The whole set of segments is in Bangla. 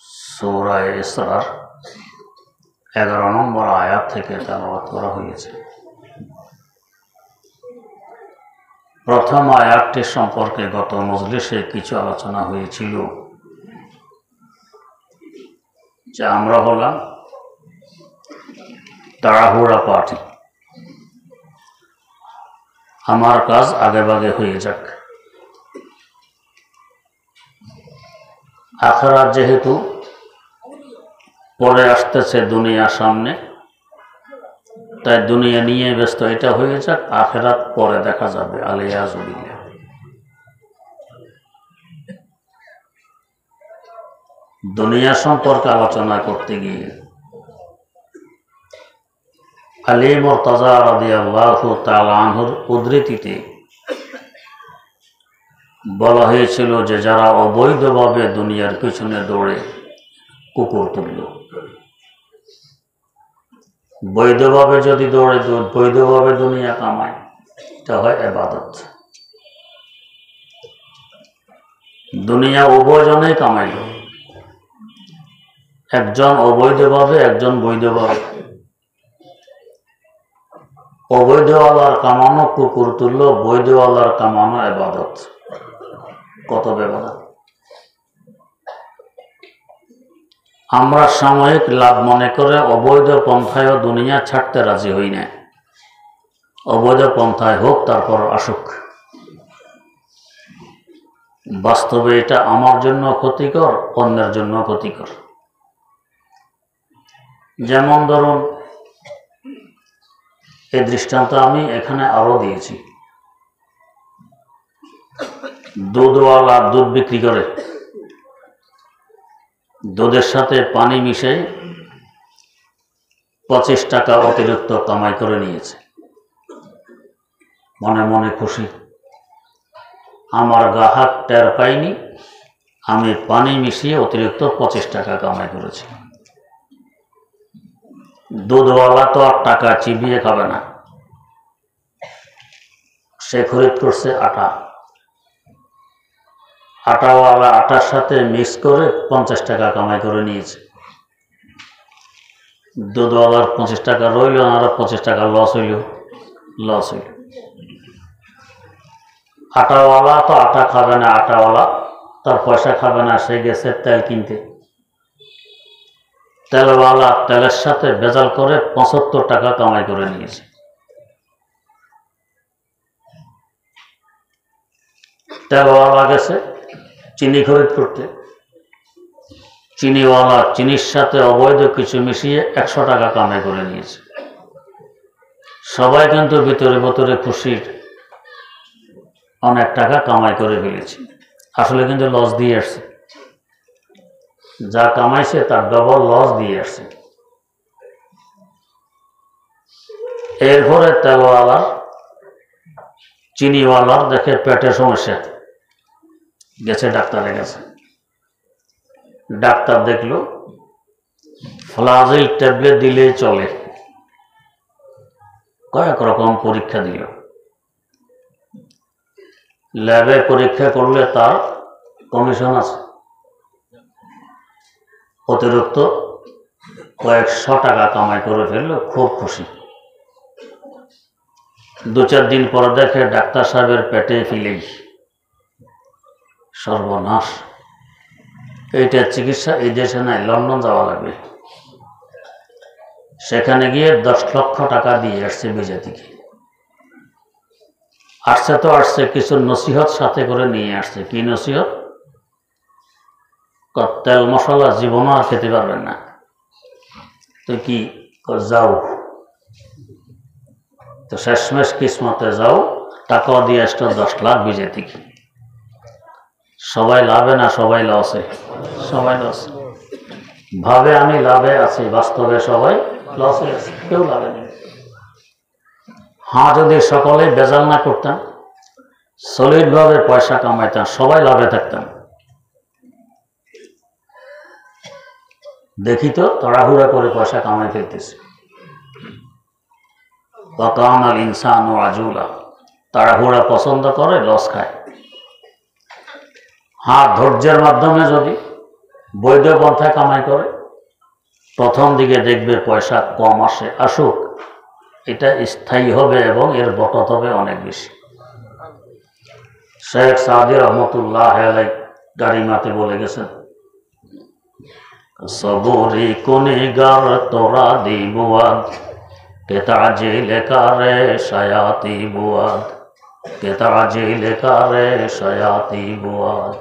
সূরা ইসরার 11 নম্বর আয়াত থেকে তেলাওয়াত করা হয়েছে। প্রথম আয়াতটি সম্পর্কে গত মজলিসে কিছু আলোচনা হয়েছিল যে আমরা হলাম তাড়াহুড়া পার্টি, আমার কাজ আগে ভাগে হয়ে যাক। আখিরাত যেহেতু পরে আসতেছে দুনিয়ার সামনে, তাই দুনিয়া নিয়ে ব্যস্ত, এটা হয়ে যাক, আখিরাত পরে দেখা যাবে। আলিয়াযুবিল্লাহ। দুনিয়া সম্পর্কে আলোচনা করতে গিয়ে আলী মুর্তজা রাদিয়াল্লাহু তাআলা আনহুর উদ্ধৃতিতে বলা হয়েছিল যে যারা অবৈধভাবে দুনিয়ার পিছনে দৌড়ে কুকুর তুলল, বৈধভাবে যদি দৌড়ে বৈধভাবে দুনিয়া কামায়, এটা হয় ইবাদত। দুনিয়া উভয়জনেই কামাইল, একজন অবৈধভাবে, একজন বৈধভাবে। অবৈধওয়ালার কামানো কুকুর তুলল, বৈধওয়ালার কামানো ইবাদত। কত ব্যবধান! আমরা সাময়িক লাভ মনে করে অবৈধ পন্থায় দুনিয়া ছাড়তে রাজি হই না। অবৈধ পন্থায় হোক, তারপর আসুক। বাস্তবে এটা আমার জন্য ক্ষতিকর, অন্যের জন্য ক্ষতিকর। যেমন ধরুন, এই দৃষ্টান্ত আমি এখানে আরো দিয়েছি। দুধওয়ালা দুধ বিক্রি করে, দুধের সাথে পানি মিশে 25 টাকা অতিরিক্ত কামাই করে নিয়েছে। মনে মনে খুশি, আমার গ্রাহক টের পাইনি, আমি পানি মিশিয়ে অতিরিক্ত 25 টাকা কামাই করেছি। দুধওয়ালা তো আর টাকা চিবিয়ে খাবে না, সে খরিদ করছে আটা। আটাওয়ালা আটার সাথে মিক্স করে 50 টাকা কামাই করে নিয়েছে। দুধওয়ালার 25 টাকা রইল, আর 25 টাকা লস হইল। আটাওয়ালা তো আটা খাবে না, আটাওয়ালা তার পয়সা খাবে না, সে গেছে তেল কিনতে। তেলওয়ালা তেলের সাথে ভেজাল করে 75 টাকা কামাই করে নিয়েছে। তেলওয়ালা গেছে চিনি খরিদ করতে, চিনিওয়ালা চিনির সাথে অবৈধ কিছু মিশিয়ে 100 টাকা কামাই করে নিয়েছে। সবাই কিন্তু ভিতরে ভিতরে খুশির, অনেক টাকা কামাই করে ফেলেছে। আসলে কিন্তু লস দিয়ে আসছে, যা কামাইছে তার ডবল লস দিয়ে আসছে। এরপরে তেলওয়ালার, চিনিওয়ালার দেখে পেটের সমস্যা, গেছে ডাক্তারের কাছে। ডাক্তার দেখলো ফ্লাজিল ট্যাবলেট দিলেই চলে। কয়েক রকম পরীক্ষা দিল, ল্যাবে পরীক্ষা করলে তার কমিশন আছে, অতিরিক্ত কয়েকশো টাকা কামাই করে ফেললো, খুব খুশি। 2-4 দিন পর দেখে ডাক্তার সাহেবের পেটে ফিলেই। সর্বনাশ, এইটার চিকিৎসা এই দেশে নাই, লন্ডন যাওয়া লাগবে। সেখানে গিয়ে 10 লক্ষ টাকা দিয়ে আসছে বিজে থেকে। আসছে তো আসছে, কিছু নসিহত সাথে করে নিয়ে আসছে। কি নসিহত? তেল মশলা জীবনও আর খেতে পারবেন না। তুই কি যাও, তো শেষমেশ কিসমতে যাও, টাকাও দিয়ে আসতো 10 লাখ বিজে থেকে। সবাই লাভে না সবাই লসে? সবাই লসে। ভাবে আমি লাভে আছি, বাস্তবে সবাই লসে আছে, কেউ লাভে নেই। হ্যাঁ, যদি সকলে বেজাল না করতাম, সলিড ভাবে পয়সা কামাইতাম, সবাই লাভে থাকতাম। দেখি তো তাড়াহুড়া করে পয়সা কামাই ফেলতেছে। ওয়াকানাল ইনসানু আজুলা, তাড়াহুড়া পছন্দ করে, লস খায়। হ্যাঁ, ধৈর্যের মাধ্যমে যদি বৈধ পন্থায় কামাই করে, প্রথম দিকে দেখবে পয়সা কম আসে, আসুক, এটা স্থায়ী হবে এবং এর বরকত হবে অনেক বেশি। শেখ সাদি রহমতুল্লাহ আলাইহি গারিমাতে বলে গেছেন, সবরি কুনিগার তোরা দিবুয়াদ কেতাজি লেকারে শায়াতি বুয়াদ, কেতাজি লেকারে শায়াতি বুয়াদ।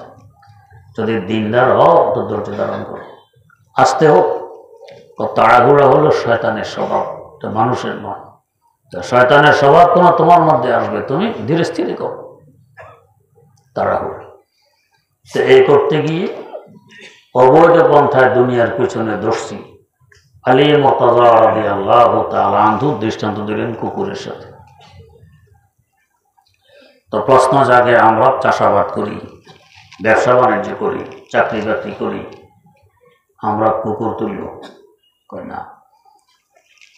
যদি দিনদার হও তো ধৈর্য ধারণ করো, আসতে হোক। তাড়াহুড়া হলো শয়তানের স্বভাব, এটা মানুষের নয়। শয়তানের স্বভাব তোমার মধ্যে আসবে, তুমি ধীরে স্থিরে করো, তাড়াহুড়া। তো এই করতে গিয়ে অবৈধ পন্থায় দুনিয়ার পিছনে দোষী আলী মুর্তাজা রাদিয়াল্লাহু তাআলা আনহু দৃষ্টান্ত দিলেন কুকুরের সাথে। তো প্রশ্ন জাগে, আমরা চাষাবাদ করি, ব্যবসা বাণিজ্য করি, চাকরি বাকরি করি, আমরা কুকুর তুলব? কই না।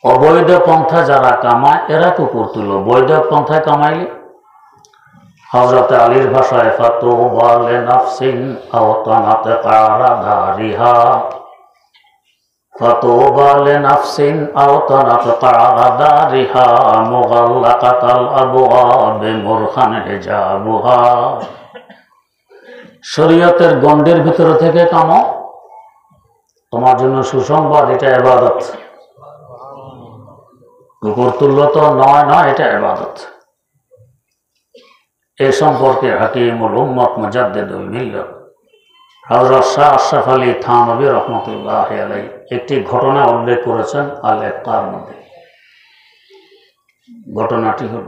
অবৈধ পন্থা যারা কামায় এরা কুকুর তুলল, বৈধ পন্থায় কামাইলে হযরত আলীর ভাষায় ফাতুবা লিনাফসিন আও তানাত কারাদারিহা, ফাতুবা লিনাফসিন আও তানাত কারাদারিহা মুগাল্লাকাতাল আবওয়াব মুরখান হিজাবুহা। শরীয়তের গণ্ডের ভিতর থেকে কামাও, তোমার জন্য সুসংবাদ, এটা ইবাদত। কুকুর তুল্য তো নয়, এটা ইবাদত। এ সম্পর্কে হাকিমুল উম্মত মুজাদ্দিদুল মিল্লাত হযরত শাহ আশরাফ আলী থানভী রাহমাতুল্লাহ আলাইহি একটি ঘটনা উল্লেখ করেছেন আল ইফতার মধ্যে। ঘটনাটি হল,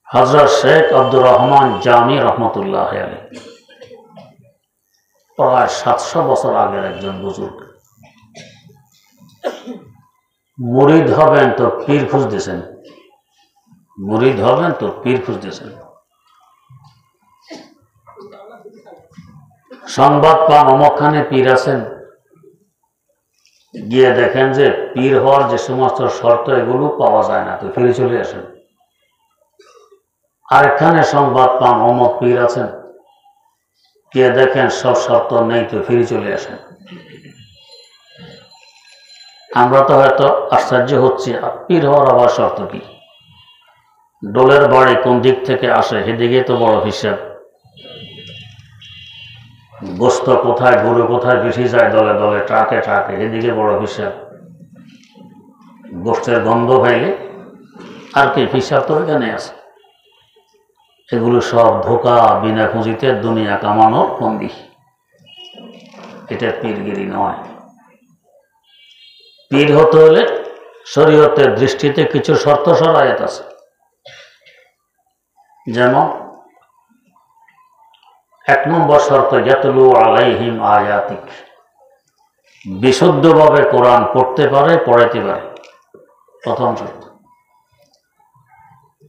হযরত শেখ আব্দুর রহমান জামি রহমতুল্লাহ আলাইহি প্রায় 700 বছর আগের একজন বুজুর্গ, মুরিদ হবেন তো পীর খুঁজতেছেন, মুরিদ হবেন তো পীর খুঁজতেছেন। সংবাদ পান অমুকখানে পীর আছেন, গিয়ে দেখেন যে পীর হওয়ার যে সমস্ত শর্ত এগুলো পাওয়া যায় না, তো ফিরে চলে আসেন। আরেকখানে সংবাদ পান অমুক পীর আছেন, গিয়ে দেখেন সব শর্ত নেই, তো ফিরে চলে আসেন। আমরা তো হয়তো আশ্চর্য হচ্ছি, পীর হওয়ার আবার শর্ত কি? ডোলের বাড়ি কোন দিক থেকে আসে সেদিকে তো বড় হিসাব, গোস্ত কোথায়, গরু কোথায় বেশি যায় দলে দলে, ট্রাকে ট্রাকে, এদিকে বড় হিসাব। গোস্তের গন্ধ পাইলে আর কি হিসাব তো এখানে আছে। এগুলো সব ধোকা, বিনা পুঁজিতে দুনিয়া কামানোর ফন্দি, এটা পীরগিরি নয়। পীর হতে হলে শরীয়তের দৃষ্টিতে কিছু শর্ত শরায়েত আছে, যেমন 1 নম্বর শর্ত ইয়াতলু আলাইহিম আয়াতিক, বিশুদ্ধভাবে কোরআন পড়তে পারে, পড়াইতে পারে, প্রথম শর্ত।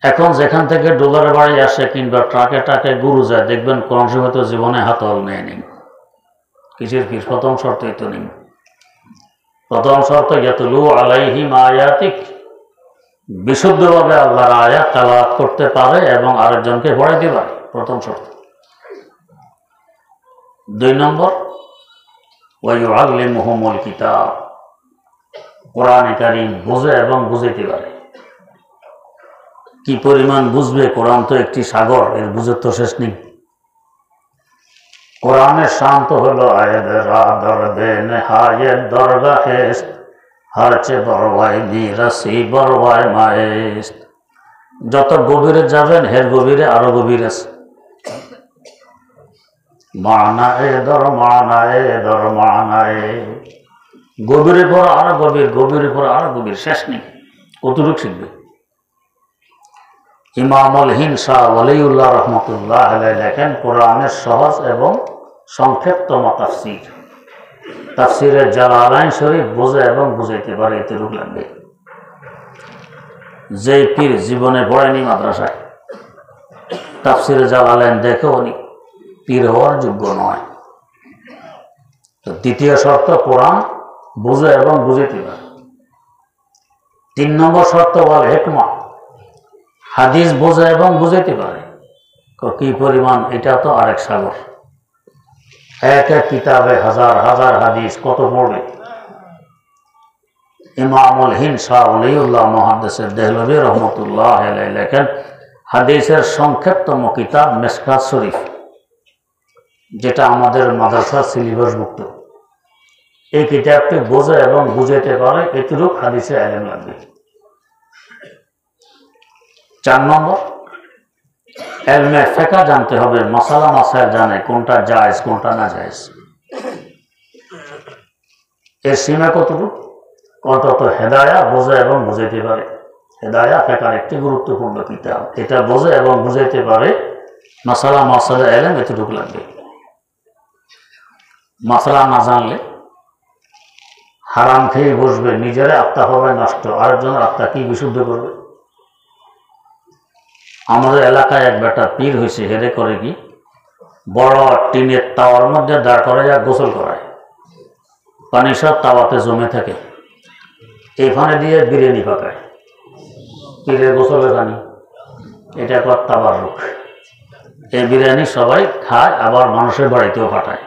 এখন যেখান থেকে ডলার বাড়ি আসে কিংবা ট্রাকে ট্রাকে গরু যায়, দেখবেন কোন সময় তো জীবনে হাতল নেয়নি, কিসের কি? প্রথম শর্তই তো নেই। প্রথম শর্ত ইয়াতলু আলাইহিম আয়াতিক, বিশুদ্ধভাবে আল্লাহর আয়াত তেলাওয়াত করতে পারে এবং আরেকজনকে পড়াইতে পারে, প্রথম শর্ত। 2 নম্বর ওয়ায়ুআল্লিমুহুমুল কিতাব, কোরআনে কারীম বুঝে এবং বুঝাইতে পারে। কি পরিমাণ বুঝবে? কোরআন তো একটি সাগর, এর বুঝের তো শেষ নেই। কোরআনের শান্ত হলো আয়েদরা দরবে নেহায়েত দরগাহেস্ত, হারচে বড়ওয়াই মিরাসি বড়ওয়াই মায়েস্ত। যত গভীরে যাবেন হের গভীরে আরো গভীর আছে। মানায়ে দর মানায়ে দর মানায়ে, গভীরে পর আরো গভীর, গভীরে পর আরো গভীর, শেষ নেই। কতটুকু শিখবে? ইমামুল হিন্দ শাহ ওয়ালিউল্লাহ রহমতুল্লাহ আলাইহি লেখেন, কোরআনের সহজ এবং সংক্ষিপ্তম তাফসীর, তাফসীরে জালালাইন শরীফ বোঝে এবং বুঝাইতে পারে, এতটুকু লাগবে। যে পীর জীবনে পড়েনি মাদ্রাসায়, তাফসীরে জালালাইন দেখেও নি, পীর হওয়ার যোগ্য নয়। তো দ্বিতীয় শর্ত কোরআন বুঝে এবং বুঝাইতে পারে। 3 নম্বর শর্ত বল হিকমা, হাদিস বোঝে এবং বুঝাইতে পারে। কি পরিমাণ? এটা তো আরেক সাগর। এক এক কিতাবে হাজার হাজার হাদিস কত পড়বে। ইমামুল হিন্দ শাহ ওলিউল্লাহ মুহাদ্দিস দেহলভী রহমতুল্লাহ আলাইহি লেখেন, হাদিসের সংক্ষেপতম কিতাব মিশকাত শরীফ, যেটা আমাদের মাদ্রাসার সিলেবাসভুক্ত। এই কিতাবটি বোঝে এবং বুঝাইতে পারে এতটুক হাদিসে ইলম লাগবে। 4 নম্বর, ইলমে ফিকহ জানতে হবে, মাসালা মাসাইল জানে কোনটা জায়েজ কোনটা না জায়েজ। এর সীমা কতটুকু? অন্তত হেদায়া বোঝে এবং বুঝাইতে পারে। হেদায়া ফিকহের একটি গুরুত্বপূর্ণ কিতাব, এটা বোঝে এবং বুঝাইতে পারে। মাসালা মাসাইল ইলম এতটুকু লাগবে। মাসালা না জানলে হারাম খেয়ে বসবে, নিজের আত্মা হবে নষ্ট, আরেকজনের আত্মা কি বিশুদ্ধ করবে? আমাদের এলাকায় এক বেটা পীর হয়েছে, হেরে করে কি বড় টিনের তাওয়ার মধ্যে দাঁড় করে যা গোসল করায়, পানি সব তাওয়াতে জমে থাকে, এইখানে দিয়ে বিরিয়ানি পাকায়। পীরের গোসলের পানি, এটা কর তাবাররুক। এই বিরিয়ানি সবাই খায়, আবার মানুষের বাড়িতেও পাঠায়।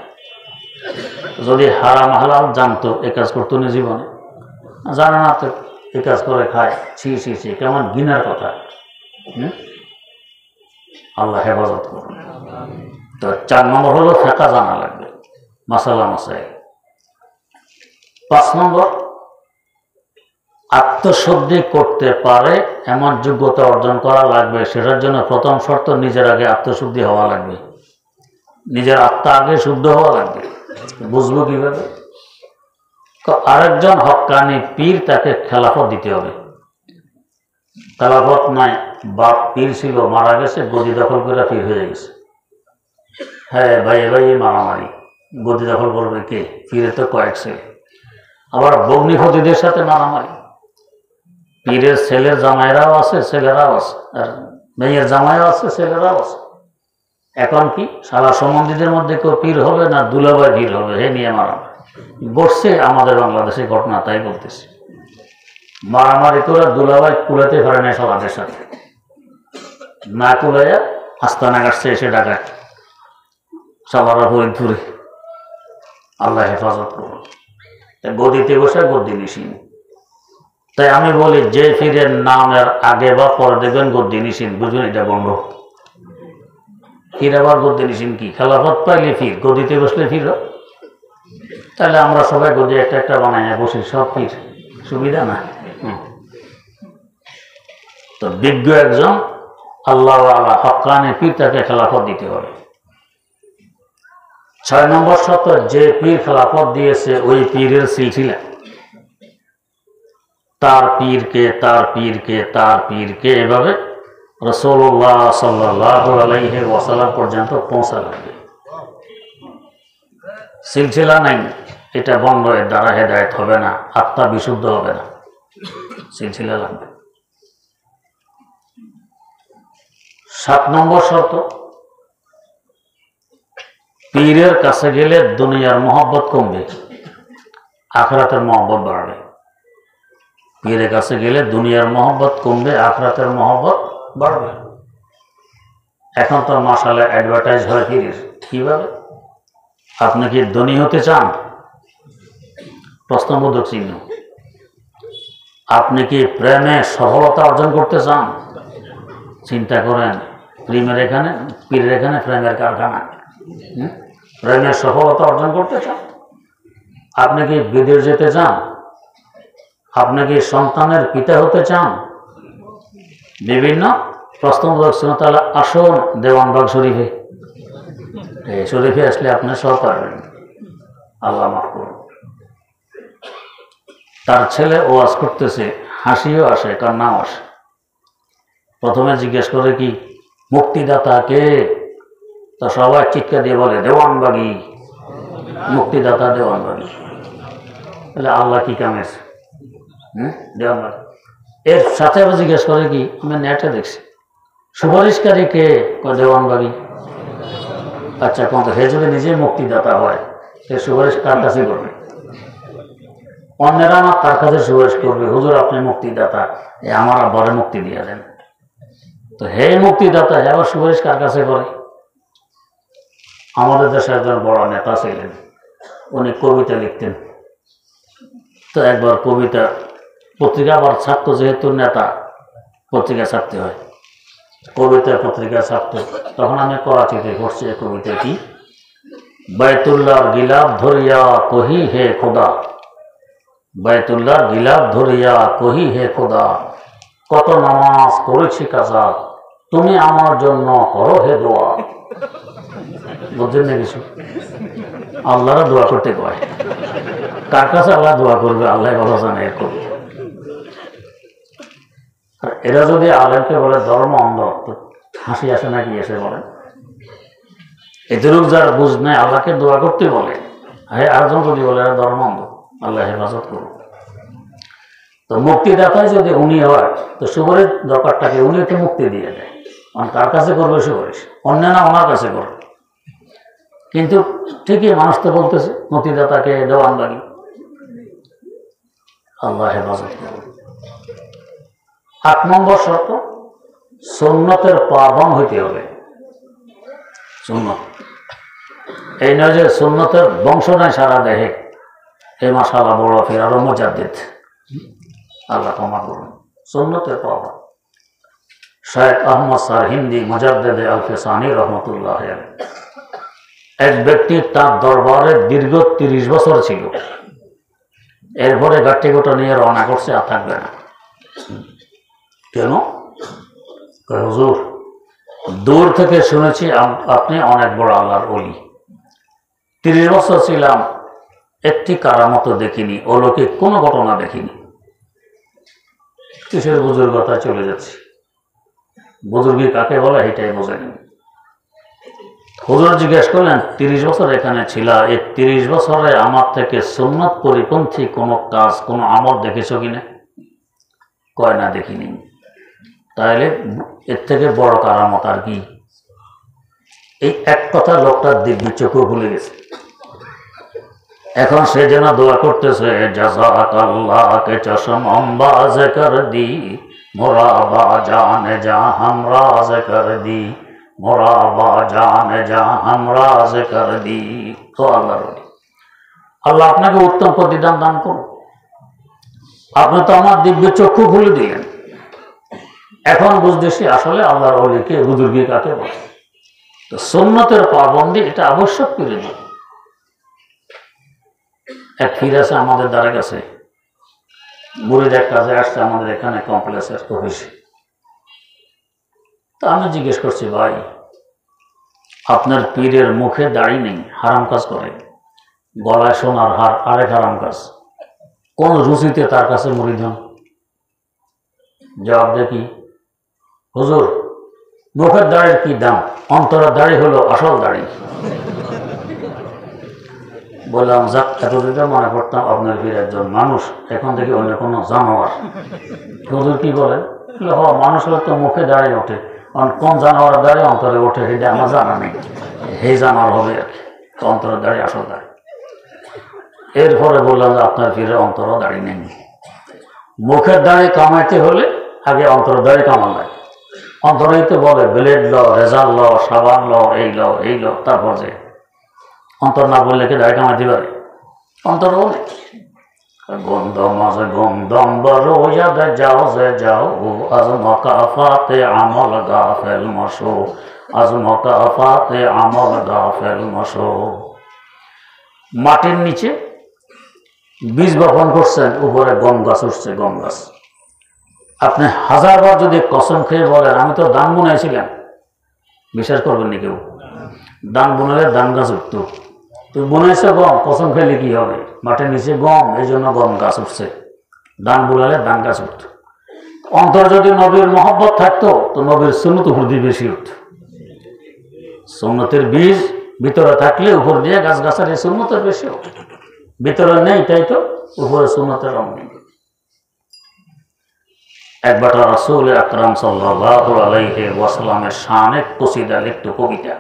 যদি হারাম হালাল জানতো এ কাজ করতো না জীবনে, জানে না তো এ কাজ করে খায়। ছি ছি ছি, কেমন ঘৃণার কথা। আল্লাহ হেফাজত করুন। তো 4 নম্বর হলো ফিকহ জানা লাগবে, মাসালা মাসাইল। 5 নম্বর, আত্মশুদ্ধি করতে পারে এমন যোগ্যতা অর্জন করা লাগবে। সেটার জন্য প্রথম শর্ত, নিজের আগে আত্মশুদ্ধি হওয়া লাগবে। নিজের আত্মা আগে শুদ্ধ হওয়া লাগবে। বুঝবো কিভাবে? আরেকজন হক্কানি পীর তাকে খেলাফত দিতে হবে। খেলাফত নাই, বাপ পীর ছিল, মারা গেছে, গদি দখল করে পীর হয়ে গেছে। হ্যাঁ ভাই ভাই মারামারি, গদি দখল করবে কে? পীরের তো কয়েক ছেলে। আবার বগ্নিপতিদের সাথে মারামারি। পীরের ছেলের জামাইরাও আছে, ছেলেরাও আছে, আর মেয়ের জামাইও আছে, ছেলেরাও আছে। এখন কি সারা সম্বন্ধীদের মধ্যে কেউ পীর হবে না দুলাভাই পীর হবে, হে নিয়ে মারামারি বসছে আমাদের বাংলাদেশের ঘটনা, তাই বলতেছি। মারামারি করে দুলাভাই কুলাতে পারে না সবাদের সাথে, না কুলাইয়া আস্তানা কাটছে এসে ঢাকায়, সবার ফরিদপুরে। আল্লাহ হেফাজত করুন। গদিতে বসে গদ্দি নিশিন। তাই আমি বলি, যে পীরের নামের আগে বা পরে দেখবেন গদ্দি নিশিন, বুঝবেন এটা বন্ধ। পীর আবার গদ্দি নিশিন কি? খেলাফত পাইলে পীর, গদিতে বসলে পীর। তাহলে আমরা সবাই গদি একটা একটা বানাই বসি, সব পীর, সুবিধা না? তো বিজ্ঞ একজন আল্লাহ আল্লাহ হক্কানি পীর, তাকে খেলাফত দিতে হবে। 6 নম্বর শর্ত, যে পীর খেলাফত দিয়েছে ওই পীরের সিলসিলা, তার পীরকে তার পীরকে তার পীরকে, এভাবে রাসূলুল্লাহ সাল্লাল্লাহু আলাইহি ওয়াসাল্লাম পর্যন্ত পৌঁছা লাগবে। সিলসিলা নাই, এটা বন্ধ, এর দ্বারা হেদায়েত হবে না, আত্মা বিশুদ্ধ হবে না। সিলসিলা লাগবে। 7 নম্বর শর্ত, পীরের কাছে গেলে দুনিয়ার মহব্বত কমবে, আখিরাতের মহব্বত বাড়বে। পীরের কাছে গেলে দুনিয়ার মহব্বত কমবে, আখিরাতের মহব্বত বাড়বে। এখন তো মাশাআল্লাহ অ্যাডভার্টাইজ হয় পীরের, কিভাবে? আপনি কি ধনী হতে চান? প্রশ্নবোধক চিহ্ন। আপনি কি প্রেমে সফলতা অর্জন করতে চান? চিন্তা করেন, পীরের এখানে প্রেমের কারখানা। প্রেমের সফলতা অর্জন করতে চান? আপনি কি বিদেশ যেতে চান? আপনি কি সন্তানের পিতা হতে চান? বিভিন্ন প্রশ্নবোধক চিহ্ন। তাহলে আসুন দেওয়ানবাগ শরীফে, শরীফে আসলে আপনি সব পারবেন। আল্লাহ মাফ করুন। তার ছেলে ওয়াজ করতেছে, হাসিও আসে, কান্নাও আসে। প্রথমে জিজ্ঞেস করে কি মুক্তিদাতা কে? তা সবাই চিৎকার দিয়ে বলে দেওয়ানবাগী, মুক্তিদাতা দেওয়ানবাগী। তাহলে আল্লাহ কি কামেছে? দেওয়ানবাগী। এর সাথে আবার জিজ্ঞেস করে কি, আমি নেটে দেখছি, সুপারিশকারী কে? দেওয়ানবাগী। আচ্ছা, কোন হে যদি নিজে মুক্তিদাতা হয়, সে সুপারিশ কার কাছে করবে? অন্যেরা আমার তার কাছে সুপারিশ করবে, হুজুর আপনি মুক্তিদাতা, আমার আব্বারে মুক্তি দিয়ে দেন। তো হে মুক্তিদাতা, হে আবার সুপারিশ কার কাছে করে? আমাদের দেশে একজন বড় নেতা ছিলেন, উনি কবিতা লিখতেন। তো একবার কবিতা পত্রিকা, আবার ছাত্র যেহেতু নেতা, পত্রিকা ছাপতে হয়, কবিতা পত্রিকা ছাপতে। তখন আমি করাচিতে পড়ছি এই কবিতা কি, বাইতুল্লাহর গিলাফ ধরিয়া কহি হে খোদা, বাইতুল্লাহর গিলাফ ধরিয়া কহি হে খোদা, কত নামাজ করেছি কাজা, তুমি আমার জন্য করো হে দোয়া। বুঝছেন না কিছু? আল্লাহরা দোয়া করতে কয়, কার কাছে আল্লাহ দোয়া করবে আল্লাহ কথা জানে। এর করবে এরা যদি আলেমকে বলে ধর্ম অন্ধ, তো হাসি আসে নাকি এসে বলেন? এদেরও যারা বুঝ নেই আল্লাহকে দোয়া করতে বলে, হ্যাঁ আরেকজন যদি বলে এরা ধর্ম অন্ধ, আল্লাহ হেফাজত করুন। তো মুক্তিদাতায় যদি উনি হয়, তো সুপারিশ দরকারটাকে উনি একটু মুক্তি দিয়ে দেয়, কার কাছে করবে সুপারিশ? অন্য না ওনার কাছে করবে। কিন্তু ঠিকই মানুষ তো বলতেছে মুক্তিদাতাকে দেওয়ান লাগি, আল্লাহ হেফাজত করুন। 8 নম্বর শর্ত, সুন্নতের পাবন হইতে হবে। সুন্নত এই নয় যে সুন্নতের বংশ নাই সারা দেহে, এই মাশাআল্লাহ বড় ফের আরো মুজাদ্দিদ, আল্লাহ ক্ষমা করুন। সুন্নতের পাবন শায়েখ আহমদ স্যার হিন্দি মুজাদ্দিদ আল ফিসানি রহমতুল্লাহ আলাইহি, এক ব্যক্তি তার দরবারে দীর্ঘ 30 বছর ছিল, এরপরে গাঠি গোটা নিয়ে রওনা করছে, আর থাকবে না। কেন? হুজুর, দূর থেকে শুনেছি আপনি অনেক বড় আল্লাহর ওলি। 30 বছর ছিলাম, একটি কারামতো দেখিনি, অলৌকিক কোনো ঘটনা দেখিনি। কিসের বুজুর্গতায় চলে যাচ্ছি? বুজুর্গি কাকে বলে এটাই বোঝেনি। হুজুর জিজ্ঞেস করলেন, 30 বছর এখানে ছিলা, এই 30 বছরে আমার থেকে সুন্নত পরিপন্থী কোনো কাজ, কোনো আমল দেখেছ কিনা? কয় না, দেখিনি। তাহলে এর থেকে বড় কারামত আর কি? এই এক কথা লোকটার দিব্য চোখও ভুলে গেছে। এখন সে যেন দোয়া করতেছে, জাযাকাল্লাহকে চশম আম্বাজ কর দি, মোরাবা জানে যা হামরাজ কর দি, মোরাবা জানে যা হামরাজ কর দি। তো আল্লাহ আপনাকে উত্তম প্রতিদান দান করুন। আপনি তো আমার দিব্য চক্ষু ভুলে দিলেন। এখন বুঝতেছি আসলে আল্লাহর ওলিকে বুজুর্গি কাকে বলে। তো সুন্নতের পাবন্দি এটা আবশ্যক করে দিই। এক ফির আছে আমাদের দ্বারা কাছে, বুড়ির এক কাজে আসছে আমাদের এখানে কমপ্লেক্সের অফিসে। তো আমি জিজ্ঞেস করছি, ভাই আপনার পীরের মুখে দাড়ি নেই, হারাম কাজ করে, গলায় সোনার হার আরেক হারাম কাজ, কোন রুচিতে তার কাছে মুরিদ হন? জবাব দেখি, হুজুর মুখের দাড়ির কি দাম, অন্তরের দাড়ি হলো আসল দাড়ি। বললাম, যাক, এতদিকে মনে করতাম আপনার পীর একজন মানুষ, এখন থেকে অন্য কোনো জানোয়ার। হুজুর কি বলেন? মানুষ হলে তো মুখে দাঁড়িয়ে ওঠে, কোন জানোয়ার দাঁড়িয়ে অন্তরে ওঠে সেটা আমার জানা নেই, হে জানোয়ার হবে আর কি, অন্তরের দাঁড়িয়ে আসল দাঁড়ি। এরপরে বললাম যে আপনার পীরের অন্তরও দাঁড়িয়ে নেই। মুখের দাঁড়ি কামাইতে হলে আগে অন্তরের দাঁড়ি কামান লাগে। অন্তরেই তো বলে ব্লেড ল, রেজার ল, সাবান ল, এই ল, তারপর যে অন্তর না বললে কি দাঁড়ি কামাইতে পারে? অন্তর বলে গন্ধম আছে গন্ধম বড় যাও যে যাও, আজ মকাফাতে আমল গাফেল মশো, আজ মকাফাতে আমল গাফেল মশো। মাটির নিচে বীজ বপন করছেন, উপরে গম গাছ উঠছে, গম গাছ। আপনি 1000 বার যদি কসম খেয়ে বলেন আমি তো ধান বুনাইছিলাম, বিশ্বাস করবেন নি কেউ? ধান বুনালে ধান গাছ উঠত, তুই বুনাইছ গম, কসম খেলে কি হবে? মাটির নিচে গম, এই জন্য গম গাছ উঠছে। ধান বুনালে ধান গাছ উঠত। অন্তর যদি নবীর মহব্বত থাকতো তো নবীর সুন্নত উপর দিয়ে বেশি উঠত। সুন্নতের বীজ ভিতরে থাকলে উপর দিয়ে গাছ গাছার সুন্নতের বেশি উঠত। ভিতরে নেই, তাই তো উপরে সুন্নতের রং নেই। একবার রাসূল আকরাম সাল্লাল্লাহু আলাইহি ওয়াসাল্লামের শানে কসিদা লিখত, কবিতা,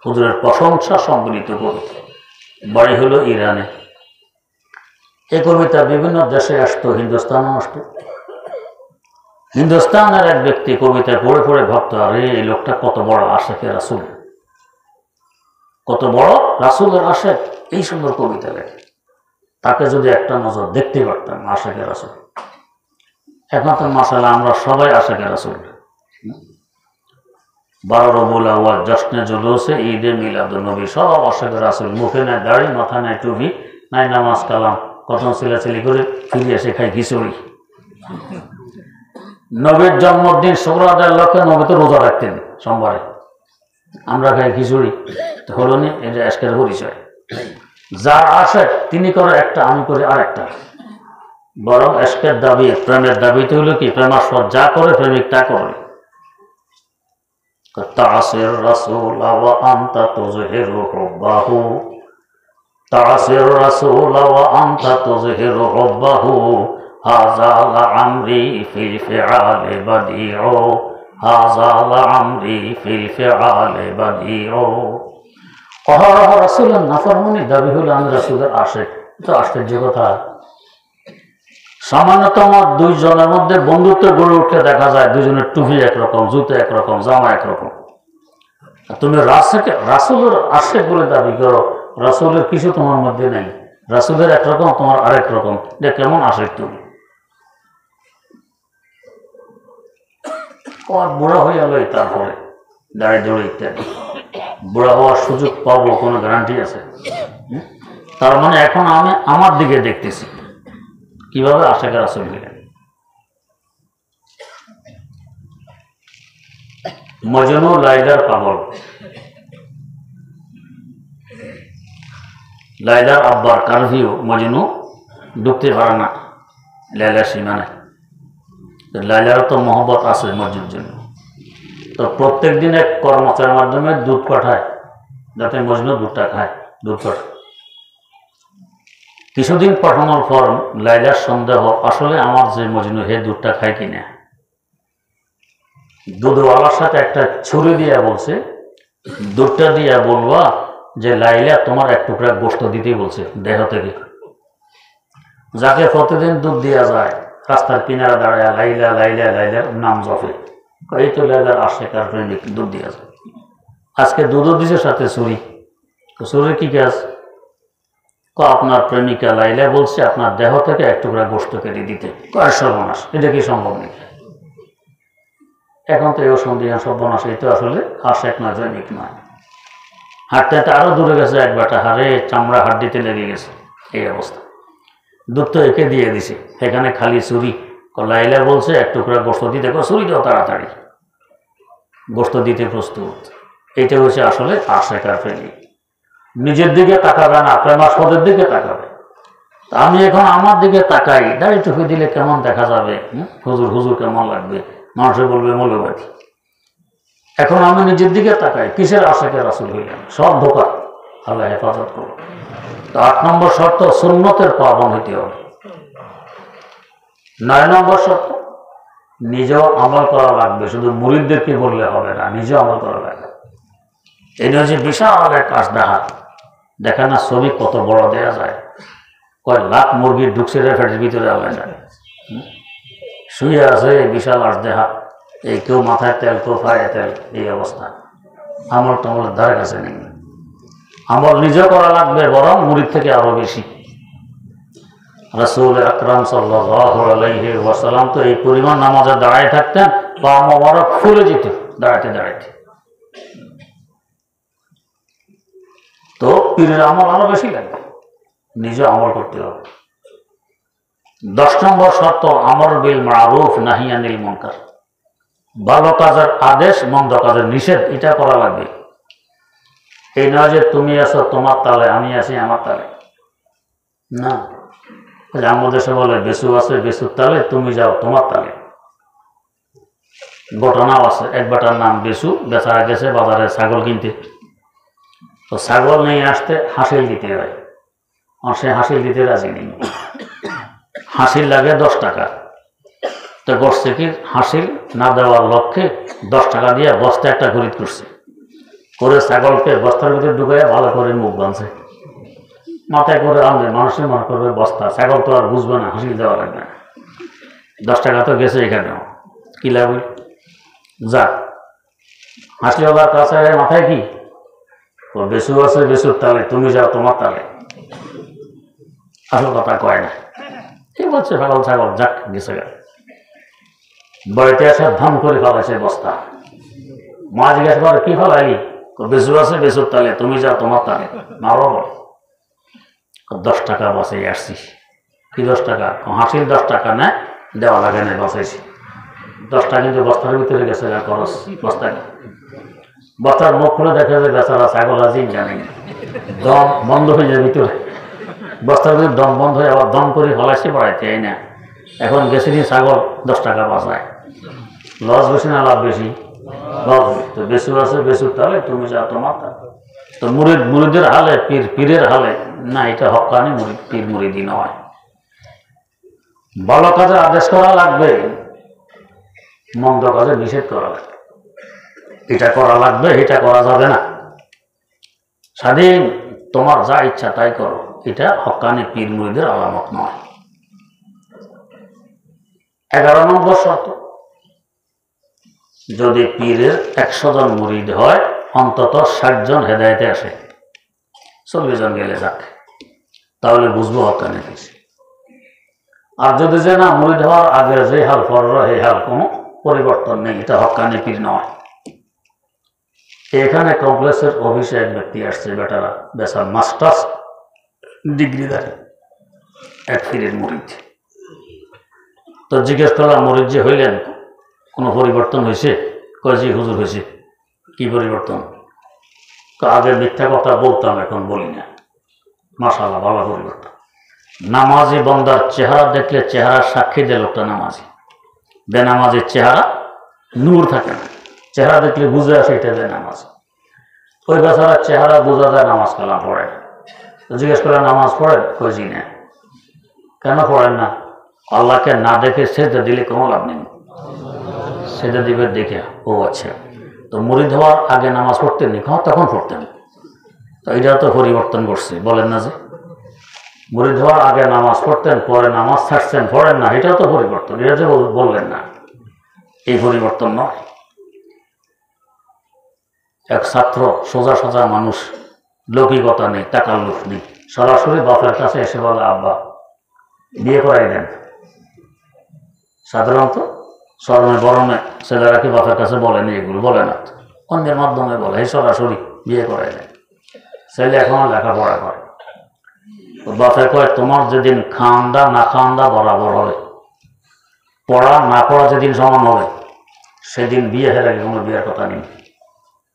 হুজুরের প্রশংসা সম্মিলিত কবিতা। বাড়ি হলো ইরানে। এই কবিতা বিভিন্ন দেশে আসতো, হিন্দুস্তানও আসতো। হিন্দুস্তানের এক ব্যক্তি কবিতা পড়ে পড়ে ভাবতো, আরে এই লোকটা কত বড় আশিকে রাসূল। কত বড় রাসূলের আশিক, এই সুন্দর কবিতা লেখে। তাকে যদি একটা নজর দেখতে পারতাম, আশিকের রাসূল। এখন তো মাশাআল্লাহ আমরা সবাই আশিকের রাসূল। 12 রবিউল আউয়াল, জশ্নে জুলুসে, ঈদে মিলাদুন্নবী, সব আশিকের রাসূল। মুখে নাই দাড়ি, মাথা নাই টুপি, নাই নামাজ কালাম, কত চিলাচিলি করে ফিরে এসে খাই খিচুড়ি। নবীর জন্মদিন শুক্রবারের লক্ষ্যে নবী তো রোজা রাখতেন সোমবারে, আমরা খাই খিচুড়ি। তো হলো নি, এটা আজকের পরিচয়। যার আশিক তিনি করে একটা, আমি করি আর একটা। বরং আজকের দাবি, প্রেমের দাবিতে হলো কি, প্রেমাস্পদ যা করে প্রেমিক তা করে। তাসির রাসূল ওয়া আনতা তুযহিরু হুব্বাহু, তাসির রাসূল ওয়া আনতা তুযহিরু হুব্বাহু, হাযা লা'আমরি ফিল ফিআলি বাদিউ, হাযা লা'আমরি ফিল ফিআলি বাদিউ। অহরহ রাসূলের নাফরমানি দাবি হলো আমি রাসূলের আশিক। তো আশ্চর্য কথা, সামান্যতম দুইজনের মধ্যে বন্ধুত্ব গড়ে উঠতে দেখা যায়, দুজনের টুপি একরকম, জুতো একরকম, জামা একরকম। তুমি রাসূলের আশিক বলে দাবি করো, রাসূলের কিছু তোমার মধ্যে নেই। রাসূলের একরকম, তোমার আরেক রকম। এটা কেমন আশিক তুমি? বুড়া হয়ে গেল, তারপরে দাঁড়িয়ে দৌড়ে ইত্যাদি। বুড়া হওয়ার সুযোগ পাবো কোনো গ্যারান্টি আছে? তার মানে এখন আমি আমার দিকে দেখতেছি কিভাবে আশিকের রাসূল হলেন। মজনু লাইলার পাগল। লাইলার আব্বার কারফিউ, মজনু ঢুকতে পারে না লাইলার সীমানায়। লাইলার তো মহব্বত আছে মজনুর জন্য, তো প্রত্যেক দিন এক কর্মচারীর মাধ্যমে দুধ পাঠায় যাতে মজনু দুধটা খায়, দুধ পাঠায়। কিছুদিন পাঠানোর পর লাইলার সন্দেহ, আসলে আমার যে মজনু হে দুধটা খায় কিনা। দুধওয়ালার সাথে একটা ছুরি দিয়া বলছে, দুধটা দিয়া বলবা যে লাইলা তোমার এক টুকরা গোশত দিতে বলছে দেহ থেকে। যাকে প্রতিদিন দুধ দেওয়া যায়, রাস্তার কিনারে দাঁড়ায় লাইলা লাইলা লাইলার নাম জপে, এই তো লাইলার আশিক আর প্রেমিক, দুধ দেওয়া যায়। আজকে দুধও দিছে সাথে ছুরি। ছুরি কি কাজ? আপনার প্রেমিকা লাইলা বলছে আপনার দেহ থেকে এক টুকরা গোশত কেটে দিতে। কয় সর্বনাশ, এটা কি সম্ভব নেই? এখন তো এও সন্দেহ সর্বনাশ, এই তো আসলে আশিক নয়, প্রেমিক নয়। হাঁটতে হাঁটতে আরো দূরে গেছে, এক বাটা হাড়ে চামড়া হাড্ডিতে লেগে গেছে, এই অবস্থা। দুধ তো একে দিয়ে দিছে, এখানে খালি ছুরি। লাইলা বলছে এক টুকরা গোশত দিতে, ছুরি দাও তাড়াতাড়ি, গোশত দিতে প্রস্তুত। এইটা হচ্ছে আসলে আশিক আর প্রেমিক। নিজের দিকে তাকাবে না, প্রেমাস্পদের দিকে তাকাবে। আমি এখন আমার দিকে তাকাই, দাড়ি টুপি দিলে কেমন দেখা যাবে, হুজুর হুজুর কেমন লাগবে, মানুষে বলবে মৌলবাদী। এখন আমি নিজের দিকে তাকাই, কিসের আশিকের রাসূল হইলাম? সব ধোঁকা, আল্লাহ হেফাজত করো। তো 8 নম্বর শর্ত, সুন্নতের পাবন হইতে হবে। 9 নম্বর শর্ত, নিজেও আমল করা লাগবে, শুধু মুরিদদেরকে বললে হবে না, নিজেও আমল করা লাগবে। এই হচ্ছে বিশাল এক কাজদাহা। দেখেন না ছবি কত বড় দেয়া যায়, কয় লাখ মুরগির ঢুকছে ফ্যাটের ভিতরে আল্লাহ যায়, শুয়ে আছে বিশাল আজদেহা। এই কেউ মাথায় তেল, কেউ পায়ে তেল, এই অবস্থা। আমল টমলের ধারে কাছে নেই। আমল নিজে করা লাগবে, বরং মুরিদ থেকে আরো বেশি। রাসূল আকরাম সাল্লাল্লাহু আলাইহি ওয়াসাল্লাম তো এই পরিমাণ নামাজে দাঁড়ায় থাকতেন, পা মোবারক ফুলে যেত দাঁড়াইতে দাঁড়াইতে। তো পীরের আমল আরো বেশি লাগবে, নিজে আমল করতে হবে। 10 নম্বর শর্ত, আমর বিল মারুফ নাহি আনিল মুনকার। ভালো কাজের আদেশ, মন্দ কাজের নিষেধ, এটা করা লাগবে। এই নয় যে তুমি আছো তোমার তালে, আমি আছি আমার তালে, না। আমাদের দেশে বলে বেসু আছে বেসুর তালে, তুমি যাও তোমার তালে। ঘটনাও আছে, এক বেটার নাম বেসু, বেচারা গেছে বাজারে ছাগল কিনতে। তো ছাগল নিয়ে আসতে হাসিল দিতে হয়, আর সে হাসিল দিতে রাজি নেই। হাসিল লাগে 10 টাকা। তো করছে কি, হাসিল না দেওয়ার লক্ষ্যে 10 টাকা দিয়ে বস্তা একটা খরিদ করছে, করে ছাগলকে বস্তার ভিতরে ঢুকাইয়া ভালো করে মুখ বাঁধছে, মাথায় করে আনবে। মানুষের মনে করবে বস্তা, ছাগল তো আর বুঝবে না, হাসিল দেওয়া লাগবে না। 10 টাকা তো গেছে এখানেও, কি লাভ? যাক, হাসিওয়ালার কাছে মাথায় কি বেশু আছে বেশুর তালে, তুমি যাও তোমার তালে। আসল কথা কয় না, কি বলছে পাগল ছাগল, যাক গেছে গা। বাড়িতে আসা ধাম করে ফেলাইছে বস্তা। মা জিজ্ঞাসা করে কি ফেলাইলি? বেশু আছে বেশুর তালে, তুমি যাও তোমার তালে। মারো 10 টাকা বাঁচাই আসছি। কি 10 টাকা? হাসির 10 টাকা না, দেওয়া লাগে না, বাঁচাইছি 10 টাকা। কিন্তু বস্তার ভিতরে গেছে খরচ। বস্তার মুখ খুলে দেখা যায় বেচারা ছাগল আছে জানি না, দম বন্ধ হয়ে যায় ভিতরে। বস্তার ভিতরে দম বন্ধ হয়ে আবার দম করে ফলাইছে পড়াইতে, এই না। এখন গেছে নি ছাগল 10 টাকা বাঁচায়। লস বেশি না লাভ বেশি? লস। তো বেশু আছে বেশুর তাহলে, তুমি যাও তোমার তাহলে। তো মুরিদের হালে, পীরের হালে না, এটা হক্কানি মুরিদ, পীর মুরিদি নয়। ভালো কাজে আদেশ করা লাগবে, মন্দ কাজে নিষেধ করা লাগবে। এটা করা লাগবে, এটা করা যাবে না। স্বাধীন, তোমার যা ইচ্ছা তাই করো, এটা হক্কানি পীর মুরিদের আলামত নয়। 11 নম্বর শর্ত, যদি পীরের 100 জন মুরিদ হয়, অন্তত 60 জন হেদায়েতে আসে। 40 জন গেলে যাক, তাহলে বুঝবো হক্কানি পীর। আর যদি যে না, মুরিদ হওয়ার আগে যে হাল পরের এই হাল, কোনো পরিবর্তন নেই, এটা হক্কানি পীর নয়। এখানে কমপ্লেক্সের অফিসে এক ব্যক্তি আসছে, বেটারা বেচার মাস্টার্স ডিগ্রিধারী, এক পীরের মুরিদ। তো জিজ্ঞেস করলাম, মুরিদ যে হইলেন কোনো পরিবর্তন হয়েছে? কয় জি হুজুর হয়েছে। কি পরিবর্তন? আগে মিথ্যা কথা বলতাম, এখন বলি না। মাশাআল্লাহ, ভালো পরিবর্তন। নামাজি বন্দার চেহারা দেখলে চেহারা সাক্ষী দেয় লোকটা নামাজি। বেনামাজির চেহারা নূর থাকে না, চেহারা দেখলে বুঝে আসে এটা বেনামাজ। ওই বেচারার চেহারা বোঝা যায় নামাজ কালাম পড়ে। জিজ্ঞেস করে নামাজ পড়েন? কই জি না। কেন পড়েন না? আল্লাহকে না দেখে সেজদা দিলে কোনো লাভ নেই, সেজদা দিবে দেখে। ও আচ্ছা, তো মুরিদ হওয়ার আগে নামাজ পড়তেন নি? তখন পড়তেন। তো এটা তো পরিবর্তন করছে, বলেন না যে মুরিদ হওয়ার আগে নামাজ পড়তেন, পরে নামাজ ছাড়ছেন, পড়েন না, এটাও তো পরিবর্তন। এটা যে বললেন না, এই পরিবর্তন নয়। এক ছাত্র, সোজা সোজা মানুষ, লৌকিকতা নেই, তাকাল্লুফ নেই, সরাসরি বাপের কাছে এসে বলে, আব্বা বিয়ে করাই দেন। সাধারণত স্মরণে বরণে ছেলেরা কি বাপের কাছে বলেনি, এগুলো বলে না, অন্যের মাধ্যমে বলে, এই সরাসরি বিয়ে করাই দেন। ছেলে এখনো লেখাপড়া করে। বাপে কয়, তোমার যেদিন খান্দা না খান্দা বরাবর হবে, পড়া না পড়া যেদিন সমান হবে, সেদিন বিয়ে হেরে কোনো বিয়ের কথা নেই।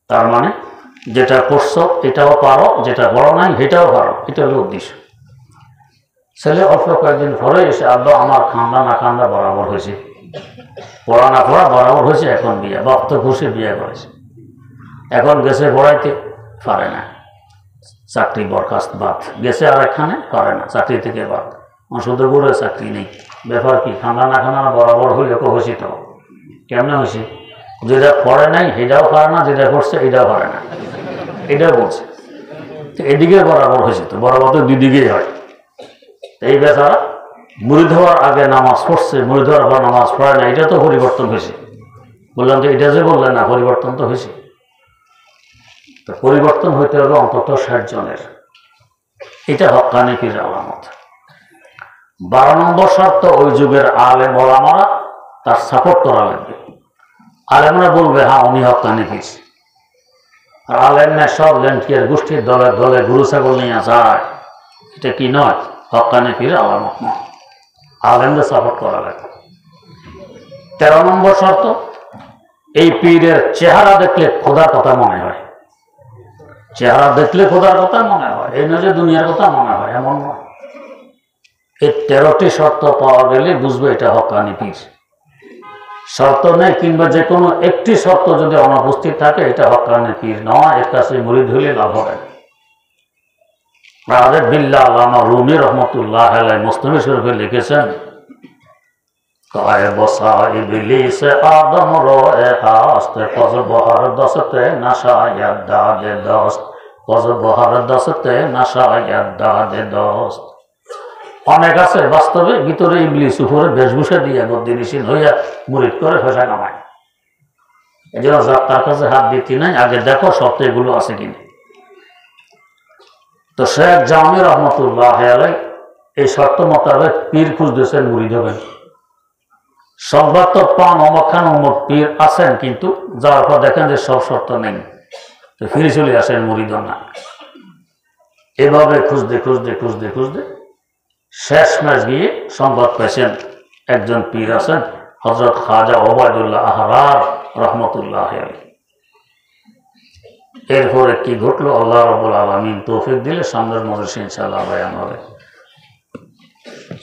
তার মানে যেটা করছো এটাও পারো, যেটা বড় নাই সেটাও পারো, এটা হলো উদ্দেশ্য। ছেলে অল্প কয়েকদিন পরে এসে, আব্বা আমার খান্দা না খান্দা বরাবর হয়েছে, পড়া না পড়া বরাবর হয়েছে, এখন বিয়ে। বাপ তো খুশি, বিয়ে করেছে। এখন গেছে পড়াইতে, পারে না, চাকরি বরখাস্ত, বাদ গেছে আর এখানে পারে না, চাকরি থেকে বাদ। শুধু বলে চাকরি নেই, ব্যাপার কি? খান্দা না খান্দা বরাবর হইলে হয়েছে। তো কেমনে হয়েছে? যেটা পড়ে নাই সেটাও পারে না, যেটা করছে এটাও পারে না, এটাও বলছে। তো এদিকে বরাবর হয়েছে, তো বরাবর তো দুই দিকেই হয়। এই বেচারা মুরিদ হওয়ার আগে নামাজ পড়ছে, মুরিদ হওয়ার পর নামাজ পড়ে না, এটা তো পরিবর্তন হয়েছে। বললাম তো এটা যে বললেন না, পরিবর্তন তো হয়েছে। তো পরিবর্তন হইতে হবে অন্তত 60 জনের, এটা হক্কানি পীর আলামত। 12 নম্বর শর্ত, ওই যুগের আলেম ওলামারা তার সাপোর্ট করা লাগবে। আলেমরা বলবে হ্যাঁ উনি হক্কানি পীর। আর আলেম না সব লেন্টিয়ার গোষ্ঠীর দলে দলে গরু ছাগল নিয়ে যায়, এটা কি নয়? হক্কানি পীর আলামত নয়। আলেমদের সাপোর্ট করা লাগবে। 13 নম্বর শর্ত, এই পীরের চেহারা দেখলে খোদার কথা মনে হয়। চেহারা দেখলে খোদার কথা মনে হয়, এই নয় যে দুনিয়ার কথা মনে হয়, এমন নয়। এই 13টি শর্ত পাওয়া গেলে বুঝবে এটা হক্কানি পীর। শর্ত নেই কিংবা যে কোনো একটি শর্ত যদি অনুপস্থিত থাকে, এটা হক্কানি পীর নয়, এর কাছে মুরিদ হইলে লাভ হবে। আরেফ বিল্লাহ আল্লামা রুমি রহমতুল্লাহ আলাইহি মুসনাদ শরীফে লিখেছেন, কায়ে বসা ইবলিস আদম রয়ে হাস্ত কজ বহর দসতে নাশায়াত দাদে দস্ত, কজ বহর দসতে নাশায়াত দাদে দস্ত। অনেক আছে বাস্তবে, ভিতরে ইবলিস, উপরে বেশভূষা দিয়ে বদ্দিনিসীন হইয়া মুরিদ করে পয়সা কামায়। এই জন্য যার তার কাছে হাত দিতে নাই, আগে দেখো সত্য এগুলো আছে কিনা। তো শেখ জামি রহমতুল্লাহ আলাই এই শর্ত মোতাবেক পীর খুঁজতেছেন, মুরিদ হবেন। সংবাদ তো পান অমখান অমুক পীর আছেন, কিন্তু যাওয়ার পর দেখেন যে সব শর্ত নেই, তো ফিরে চলে আসেন, মুরিদ না। এভাবে খুঁজতে খুঁজতে খুঁজতে খুঁজতে শেষ ম্যাচ গিয়ে সংবাদ পেয়েছেন একজন পীর আছেন, হযরত খাজা ওবায়দুল্লাহ আহরার রহমতুল্লাহ আলাইহি। এরপরে কি ঘটলো আল্লাহ রাব্বুল আলামিন তৌফিক দিলে সামনের মজলিসে ইনশাআল্লাহ বয়ান হবে।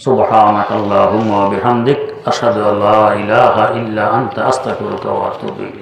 সুবহানাকাল্লাহুম্মা ওয়া বিহামদিক আশহাদু আল্লা ইলাহা ইল্লা আনতা আস্তাগফিরুকা ওয়া আতুবু ইলাইক।